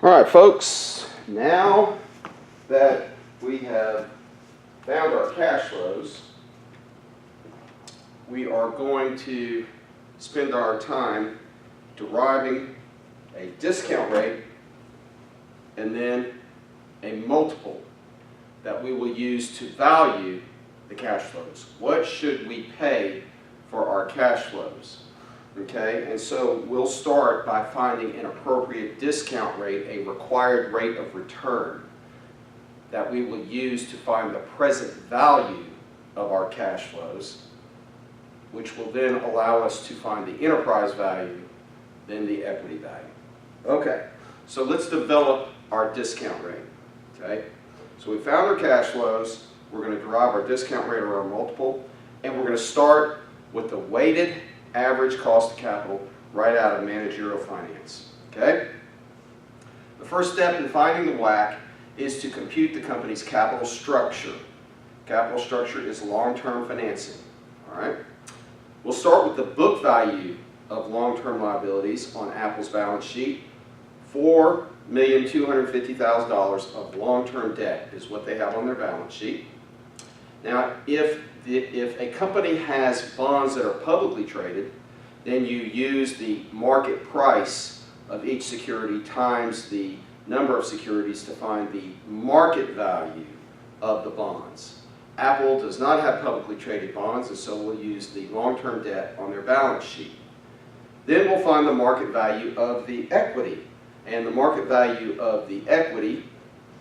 All right, folks, now that we have found our cash flows, we are going to spend our time deriving a discount rate and then a multiple that we will use to value the cash flows. What should we pay for our cash flows? Okay, and so we'll start by finding an appropriate discount rate, a required rate of return that we will use to find the present value of our cash flows, which will then allow us to find the enterprise value, then the equity value. Okay, so let's develop our discount rate. Okay, so we found our cash flows, we're going to derive our discount rate or our multiple, and we're going to start with the weighted average cost of capital right out of managerial finance. Okay? The first step in finding the WACC is to compute the company's capital structure. Capital structure is long-term financing. All right? We'll start with the book value of long-term liabilities on Apple's balance sheet. $4,250,000 of long-term debt is what they have on their balance sheet. Now, if a company has bonds that are publicly traded, then you use the market price of each security times the number of securities to find the market value of the bonds. Apple does not have publicly traded bonds, and so we'll use the long-term debt on their balance sheet. Then we'll find the market value of the equity. And the market value of the equity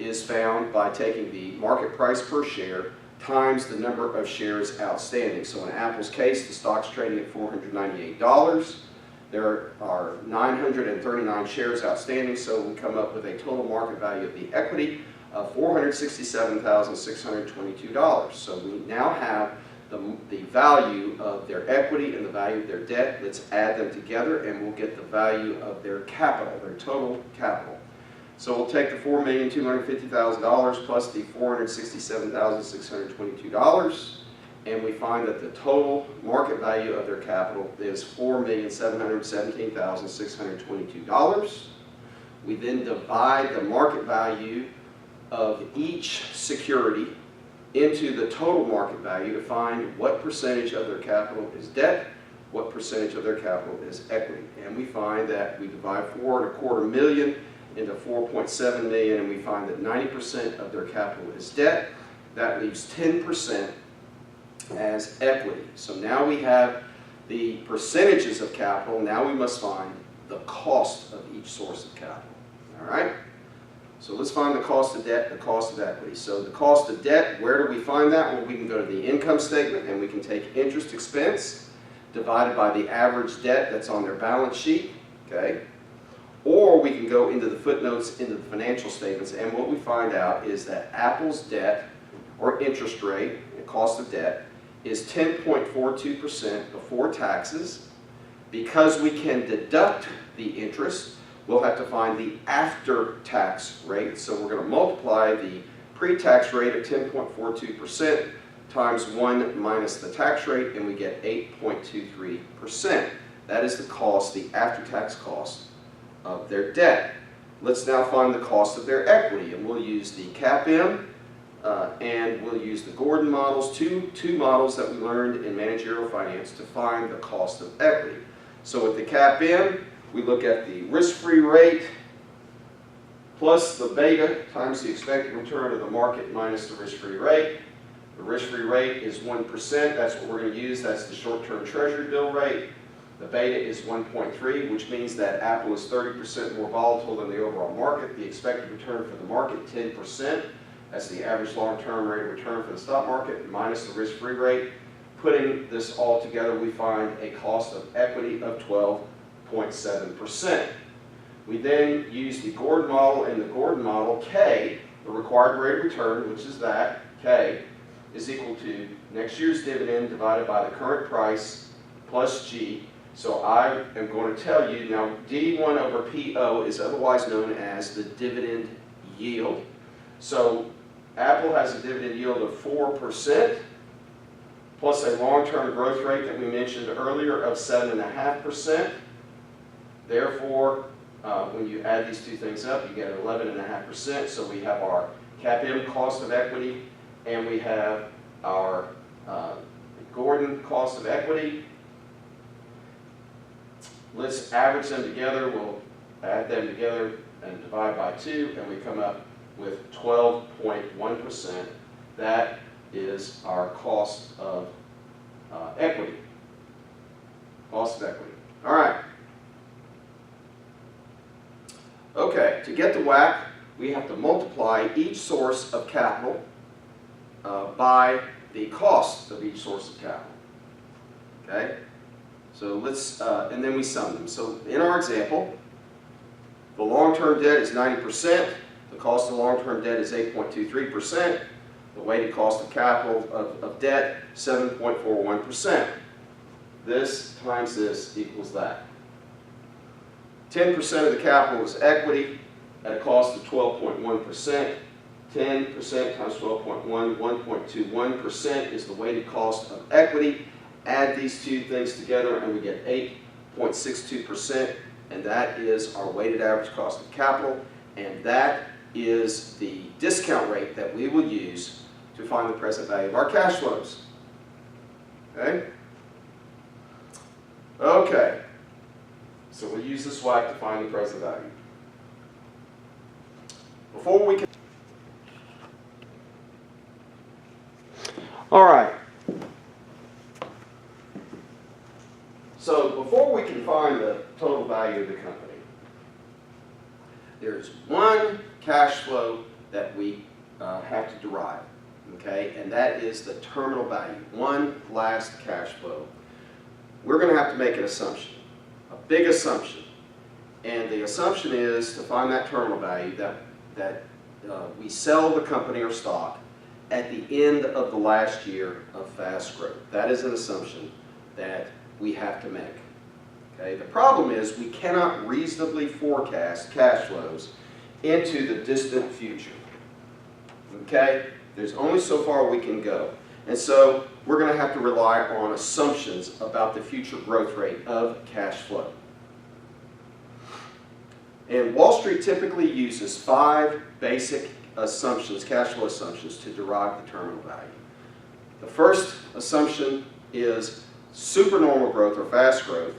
is found by taking the market price per share times the number of shares outstanding. So in Apple's case, the stock's trading at $498. There are 939 shares outstanding, so we come up with a total market value of the equity of $467,622. So we now have the value of their equity and the value of their debt. Let's add them together and we'll get the value of their capital, their total capital. So we'll take the $4,250,000 plus the $467,622, and we find that the total market value of their capital is $4,717,622. We then divide the market value of each security into the total market value to find what percentage of their capital is debt, what percentage of their capital is equity. And we find that we divide $4.25 million into 4.7 million, and we find that 90% of their capital is debt. That leaves 10% as equity. So now we have the percentages of capital. Now we must find the cost of each source of capital. All right? So let's find the cost of debt, the cost of equity. So the cost of debt, where do we find that? Well, we can go to the income statement and we can take interest expense divided by the average debt that's on their balance sheet. Okay? Or we can go into the footnotes into the financial statements, and what we find out is that Apple's debt, or interest rate, the cost of debt, is 10.42% before taxes. Because we can deduct the interest, we'll have to find the after-tax rate. So we're going to multiply the pre-tax rate of 10.42% times 1 minus the tax rate, and we get 8.23%. That is the cost, the after-tax cost of their debt. Let's now find the cost of their equity, and we'll use the CAPM and we'll use the Gordon models, two models that we learned in managerial finance to find the cost of equity. So with the CAPM, we look at the risk-free rate plus the beta times the expected return of the market minus the risk-free rate. The risk-free rate is 1%. That's what we're going to use. That's the short-term treasury bill rate. The beta is 1.3, which means that Apple is 30% more volatile than the overall market. The expected return for the market, 10%. That's the average long-term rate of return for the stock market minus the risk-free rate. Putting this all together, we find a cost of equity of 12.7%. We then use the Gordon model. In the Gordon model, K, the required rate of return, which is that, K, is equal to next year's dividend divided by the current price plus G. So I am going to tell you now, D1 over PO is otherwise known as the dividend yield. So Apple has a dividend yield of 4% plus a long-term growth rate that we mentioned earlier of 7.5%. Therefore, when you add these two things up, you get 11.5%. So we have our CAPM cost of equity, and we have our Gordon cost of equity. Let's average them together. We'll add them together and divide by 2, and we come up with 12.1%. That is our cost of equity. Cost of equity. All right. Okay, to get the WACC, we have to multiply each source of capital by the cost of each source of capital. Okay? So let's, and then we sum them. So in our example, the long-term debt is 90%. The cost of long-term debt is 8.23%. The weighted cost of capital of debt, 7.41%. This times this equals that. 10% of the capital is equity at a cost of 12.1%. 10% times 12.1, 1.21% is the weighted cost of equity. Add these two things together and we get 8.62%, and that is our weighted average cost of capital, and that is the discount rate that we will use to find the present value of our cash flows. Okay? Okay. So we'll use this WACC to find the present value. Before we can... All right. So before we can find the total value of the company, there's one cash flow that we have to derive, okay? And that is the terminal value, one last cash flow. We're going to have to make an assumption, a big assumption. And the assumption is to find that terminal value that we sell the company or stock at the end of the last year of fast growth. That is an assumption that we have to make. Okay? The problem is we cannot reasonably forecast cash flows into the distant future. Okay? There's only so far we can go. And so we're going to have to rely on assumptions about the future growth rate of cash flow. And Wall Street typically uses 5 basic assumptions, cash flow assumptions, to derive the terminal value. The first assumption is supernormal growth or fast growth.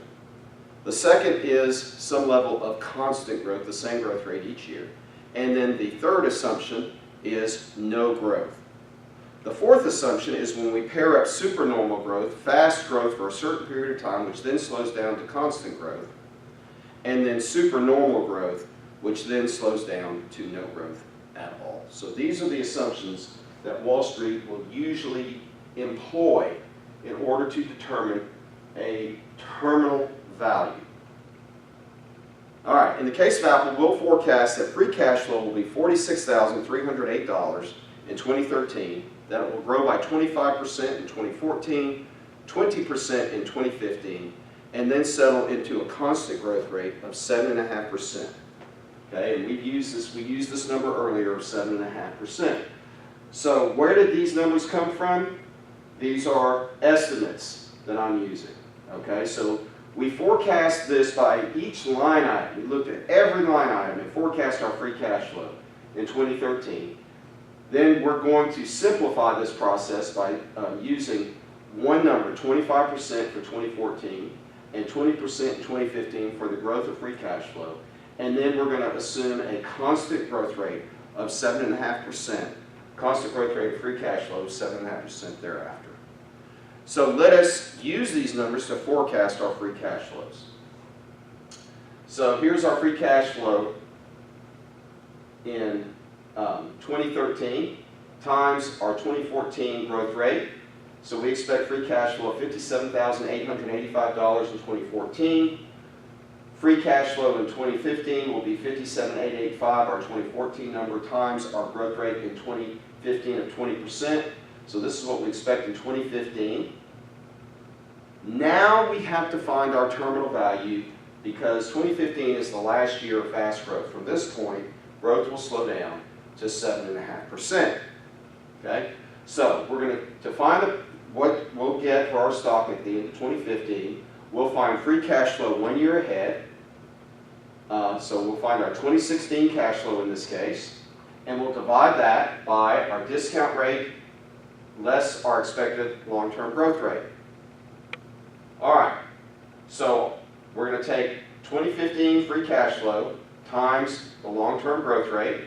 The second is some level of constant growth, the same growth rate each year. And then the third assumption is no growth. The fourth assumption is when we pair up supernormal growth, fast growth for a certain period of time, which then slows down to constant growth, and then supernormal growth, which then slows down to no growth at all. So these are the assumptions that Wall Street will usually employ in order to determine a terminal value. All right, in the case of Apple, we'll forecast that free cash flow will be $46,308 in 2013, that it will grow by 25% in 2014, 20% in 2015, and then settle into a constant growth rate of 7.5%. Okay, and we used this number earlier of 7.5%. So where did these numbers come from? These are estimates that I'm using. Okay, so we forecast this by each line item. We looked at every line item and forecast our free cash flow in 2013. Then we're going to simplify this process by using one number, 25% for 2014 and 20% in 2015 for the growth of free cash flow. And then we're going to assume a constant growth rate of 7.5%, constant growth rate of free cash flow of 7.5% thereafter. So let us use these numbers to forecast our free cash flows. So here's our free cash flow in 2013 times our 2014 growth rate. So we expect free cash flow of $57,885 in 2014. Free cash flow in 2015 will be $57,885, our 2014 number, times our growth rate in 2015 of 20%. So this is what we expect in 2015. Now we have to find our terminal value because 2015 is the last year of fast growth. From this point, growth will slow down to 7.5%. Okay? So we're going to find what we'll get for our stock at the end of 2015. We'll find free cash flow 1 year ahead. So we'll find our 2016 cash flow in this case, and we'll divide that by our discount rate less our expected long-term growth rate. All right, so we're going to take 2015 free cash flow times the long-term growth rate,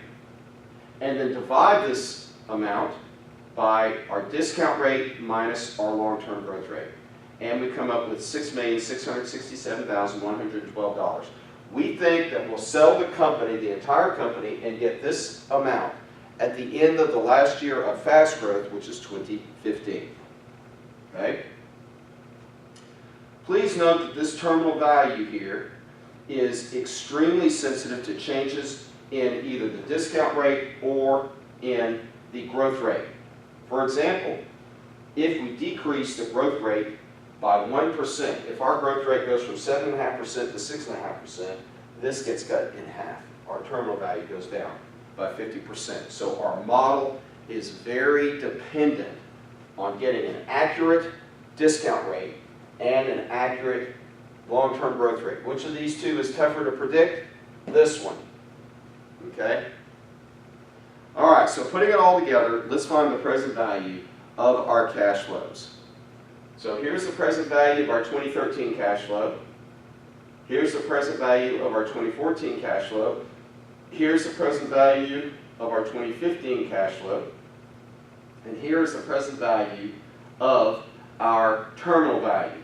and then divide this amount by our discount rate minus our long-term growth rate. And we come up with $6,667,112. We think that we'll sell the company, the entire company, and get this amount at the end of the last year of fast growth, which is 2015. Okay? Please note that this terminal value here is extremely sensitive to changes in either the discount rate or in the growth rate. For example, if we decrease the growth rate by 1%, if our growth rate goes from 7.5% to 6.5%, this gets cut in half. Our terminal value goes down by 50%. So our model is very dependent on getting an accurate discount rate and an accurate long-term growth rate. Which of these two is tougher to predict? This one. Okay? All right, so putting it all together, let's find the present value of our cash flows. So here's the present value of our 2013 cash flow. Here's the present value of our 2014 cash flow. Here's the present value of our 2015 cash flow. And here's the present value of our terminal value.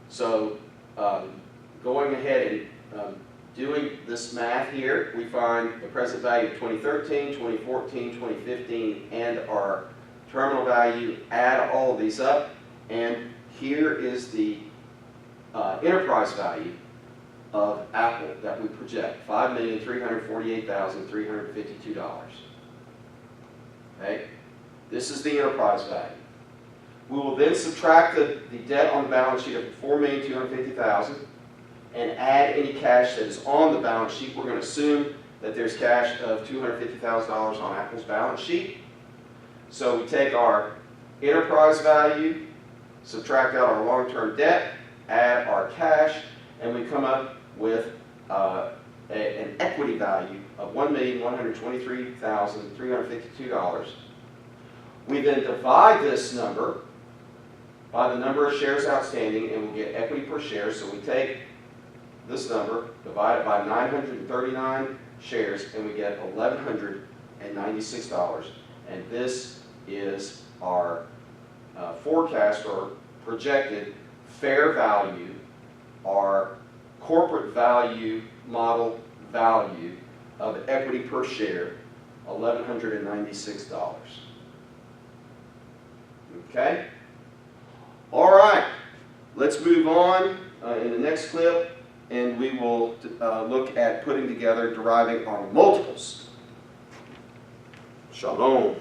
So going ahead and doing this math here, we find the present value of 2013, 2014, 2015, and our terminal value, add all of these up, and here is the enterprise value of Apple that we project, $5,348,352. Okay? This is the enterprise value. We will then subtract the debt on the balance sheet of $4,250,000 and add any cash that is on the balance sheet. We're going to assume that there's cash of $250,000 on Apple's balance sheet. So we take our enterprise value, subtract out our long-term debt, add our cash, and we come up with an equity value of $1,123,352. We then divide this number by the number of shares outstanding, and we'll get equity per share. So we take this number, divide it by 939 shares, and we get $1,196. And this is our forecast or projected fair value, our corporate value model value of equity per share, $1,196. Okay? All right, let's move on in the next clip, and we will look at putting together, deriving our multiples. Shalom.